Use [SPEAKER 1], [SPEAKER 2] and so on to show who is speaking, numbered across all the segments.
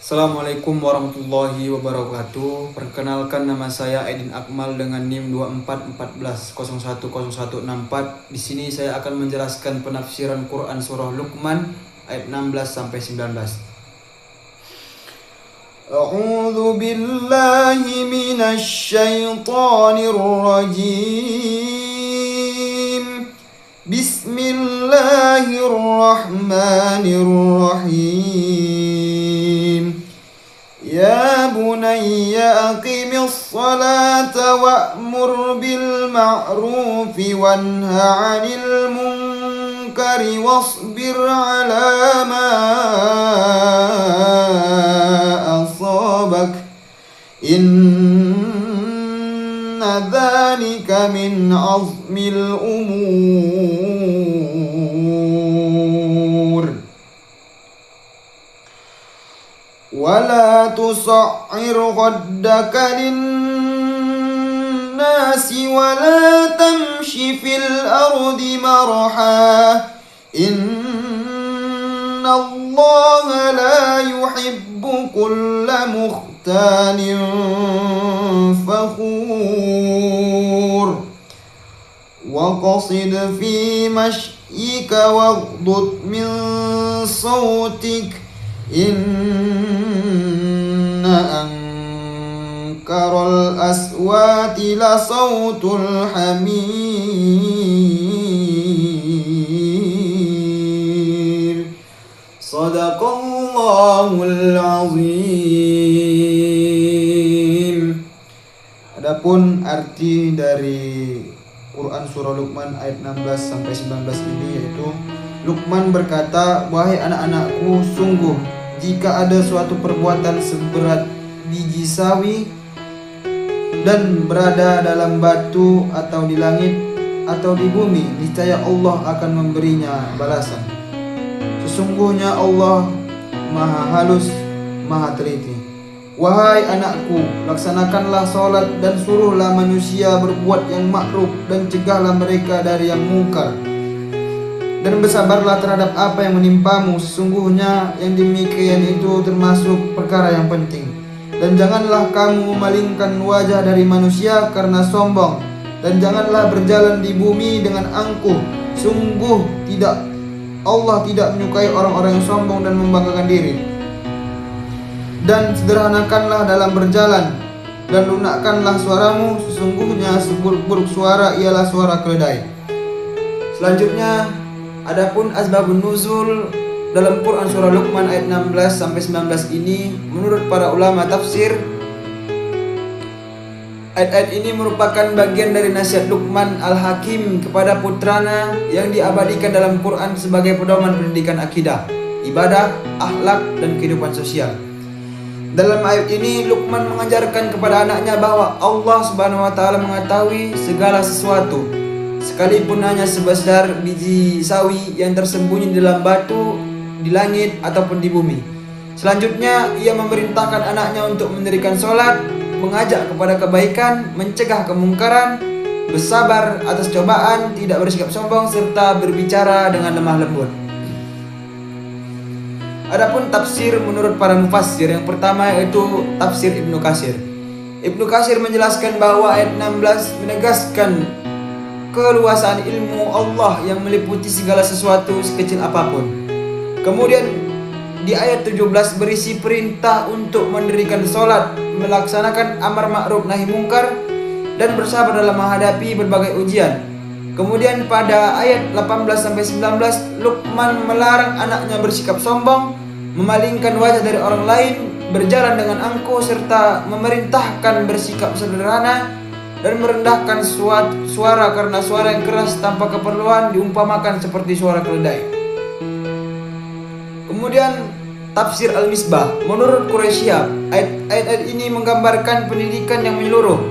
[SPEAKER 1] Assalamualaikum warahmatullahi wabarakatuh. Perkenalkan, nama saya Aidin Akmal dengan NIM 2414010164. Di sini saya akan menjelaskan penafsiran Quran surah Luqman ayat 16 sampai 19. A'udzu billahi minasy syaithanir rajim. Bismillahirrahmanirrahim. Ya bunayya aqimis salata wa'mur bil ma'rufi wanha 'anil munkari wasbir 'ala ma asabak inna dzalika min 'azmil umur. ولا تصعر خدك للناس ولا تمش في الأرض مرحا إن الله لا يحب كل مختال فخور وقصد في مشيك واغضض من صوتك Inna ankaral aswati la sautul hamir. Sadaqallahul azim. Adapun arti dari Quran surah Luqman ayat 16 sampai 19 ini yaitu Luqman berkata, "Wahai anak-anakku, sungguh jika ada suatu perbuatan seberat biji sawi dan berada dalam batu atau di langit atau di bumi, niscaya Allah akan memberinya balasan. Sesungguhnya Allah Maha Halus, Maha Teliti. Wahai anakku, laksanakanlah salat dan suruhlah manusia berbuat yang makruf dan cegahlah mereka dari yang mungkar. Dan bersabarlah terhadap apa yang menimpamu, sesungguhnya yang demikian itu termasuk perkara yang penting. Dan janganlah kamu memalingkan wajah dari manusia karena sombong, dan janganlah berjalan di bumi dengan angkuh. Sungguh tidak, Allah tidak menyukai orang-orang yang sombong dan membanggakan diri. Dan sederhanakanlah dalam berjalan, dan lunakkanlah suaramu, sesungguhnya seburuk-buruk suara ialah suara keledai." Selanjutnya, adapun asbabun nuzul dalam Quran surah Luqman ayat 16 sampai 19 ini, menurut para ulama tafsir, ayat-ayat ini merupakan bagian dari nasihat Luqman Al-Hakim kepada putranya yang diabadikan dalam Quran sebagai pedoman pendidikan akidah, ibadah, akhlak, dan kehidupan sosial. Dalam ayat ini Luqman mengajarkan kepada anaknya bahwa Allah Subhanahu wa taala mengetahui segala sesuatu, sekalipun hanya sebesar biji sawi yang tersembunyi di dalam batu, di langit, ataupun di bumi. Selanjutnya, ia memerintahkan anaknya untuk mendirikan sholat, mengajak kepada kebaikan, mencegah kemungkaran, bersabar atas cobaan, tidak bersikap sombong, serta berbicara dengan lemah lembut. Adapun tafsir menurut para mufassir, yang pertama yaitu tafsir Ibnu Katsir. Ibnu Katsir menjelaskan bahwa ayat 16 menegaskan keluasan ilmu Allah yang meliputi segala sesuatu sekecil apapun. Kemudian di ayat 17 berisi perintah untuk mendirikan sholat, melaksanakan amar ma'ruf nahi mungkar, dan bersabar dalam menghadapi berbagai ujian. Kemudian pada ayat 18-19 Luqman melarang anaknya bersikap sombong, memalingkan wajah dari orang lain, berjalan dengan angkuh, serta memerintahkan bersikap sederhana dan merendahkan suara karena suara yang keras tanpa keperluan diumpamakan seperti suara keledai. Kemudian tafsir Al-Misbah menurut Quraisyah, ayat-ayat ini menggambarkan pendidikan yang menyeluruh.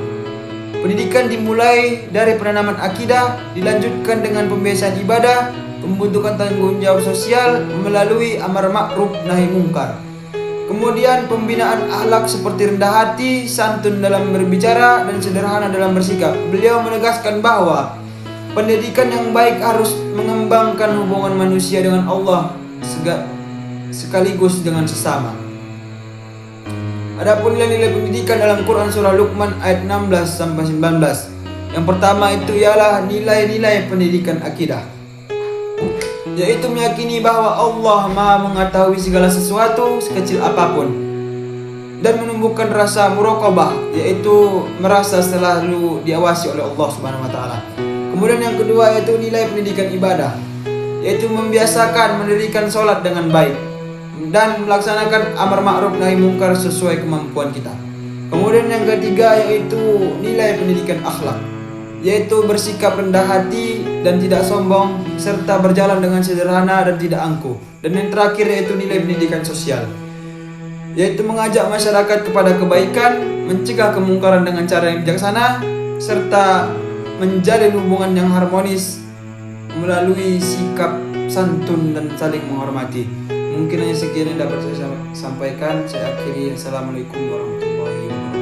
[SPEAKER 1] Pendidikan dimulai dari penanaman akidah, dilanjutkan dengan pembiasaan ibadah, pembentukan tanggung jawab sosial melalui amar ma'ruf nahi mungkar. Kemudian pembinaan akhlak seperti rendah hati, santun dalam berbicara, dan sederhana dalam bersikap. Beliau menegaskan bahwa pendidikan yang baik harus mengembangkan hubungan manusia dengan Allah sekaligus dengan sesama. Adapun nilai-nilai pendidikan dalam Quran surah Luqman ayat 16 sampai 19. Yang pertama itu ialah nilai-nilai pendidikan akidah, yaitu meyakini bahwa Allah Maha mengetahui segala sesuatu sekecil apapun, dan menumbuhkan rasa muraqabah, yaitu merasa selalu diawasi oleh Allah Subhanahu wa taala. Kemudian yang kedua yaitu nilai pendidikan ibadah, yaitu membiasakan mendirikan sholat dengan baik dan melaksanakan amar ma'ruf nahi mungkar sesuai kemampuan kita. Kemudian yang ketiga yaitu nilai pendidikan akhlak, yaitu bersikap rendah hati dan tidak sombong, serta berjalan dengan sederhana dan tidak angkuh. Dan yang terakhir yaitu nilai pendidikan sosial, yaitu mengajak masyarakat kepada kebaikan, mencegah kemungkaran dengan cara yang bijaksana, serta menjalin hubungan yang harmonis melalui sikap santun dan saling menghormati. Mungkin hanya sekian yang dapat saya sampaikan. Saya akhiri. Assalamualaikum warahmatullahi wabarakatuh.